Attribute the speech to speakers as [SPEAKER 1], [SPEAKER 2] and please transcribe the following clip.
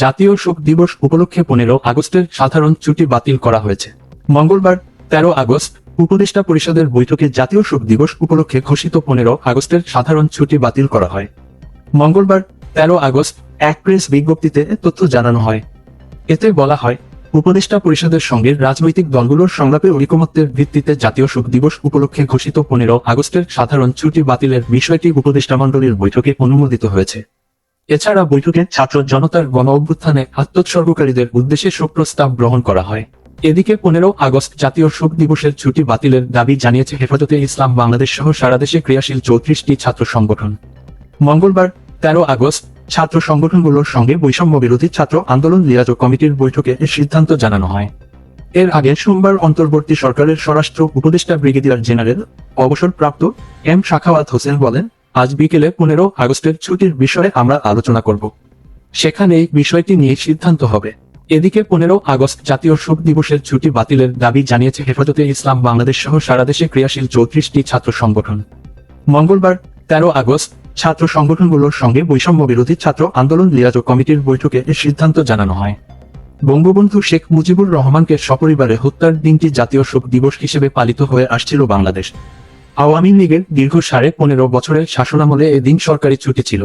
[SPEAKER 1] জাতীয় শোক দিবস উপলক্ষে 15 আগস্টের সাধারণ ছুটি বাতিল করা হয়েছে। মঙ্গলবার 13 আগস্ট উপদেষ্টা পরিষদের বৈঠকে জাতীয় শোক দিবস উপলক্ষে ঘোষিত 15 আগস্টের সাধারণ ছুটি বাতিল করা হয়। মঙ্গলবার 13 আগস্ট এক প্রেস বিজ্ঞপ্তিতে তথ্য জানানো হয়। এতে বলা হয়, উপদেষ্টা পরিষদের সঙ্গে রাজনৈতিক দলগুলোর সংলাপে ঐকমত্যের ভিত্তিতে জাতীয় শোক দিবস উপলক্ষে ঘোষিত 15 আগস্টের সাধারণ ছুটি বাতিলের বিষয়টি উপদেষ্টামণ্ডলীর বৈঠকে অনুমোদিত হয়েছে। এছাড়া বৈঠকে ছাত্র জনতার গণ অভ্যুত্থানে আত্মোৎসর্গকারীদের উদ্দেশ্যে শোক প্রস্তাব গ্রহণ করা হয়। এদিকে 15 আগস্ট জাতীয় শোক দিবসের ছুটি বাতিলের দাবি জানিয়েছে হেফাজতে ইসলাম বাংলাদেশ সহ সারা দেশে ক্রিয়াশীল 34টি ছাত্র সংগঠন। মঙ্গলবার 13 আগস্ট ছাত্র সংগঠনগুলোর সঙ্গে বৈষম্য বিরোধী ছাত্র আন্দোলন লিয়াজো কমিটির বৈঠকে এ সিদ্ধান্ত জানানো হয়। এর আগে সোমবার অন্তর্বর্তী সরকারের স্বরাষ্ট্র উপদেষ্টা ব্রিগেডিয়ার জেনারেল অবসরপ্রাপ্ত এম সাখাওয়াত হোসেন বলেন, আজ বিকেলে 15 আগস্টের ছুটির বিষয়ে আমরা আলোচনা করব। সেখানে এই বিষয়টি নিয়ে সিদ্ধান্ত হবে। এদিকে 15 আগস্ট জাতীয় শোক দিবসের ছুটি বাতিলের দাবি জানিয়েছে হেফাজতে ইসলাম বাংলাদেশ সহ সারা দেশে ক্রিয়াশীল 34টি ছাত্র সংগঠন। মঙ্গলবার 13 আগস্ট ছাত্র সংগঠনগুলোর সঙ্গে বৈষম্য বিরোধী ছাত্র আন্দোলন লিয়াজো কমিটির বৈঠকে এ সিদ্ধান্ত জানানো হয়। বঙ্গবন্ধু শেখ মুজিবুর রহমানকে সপরিবারে হত্যার দিনটি জাতীয় শোক দিবস হিসেবে পালিত হয়ে আসছিল বাংলাদেশ। আওয়ামী লীগের দীর্ঘ 15.5 বছরের শাসনামলে এদিন সরকারি ছুটি ছিল।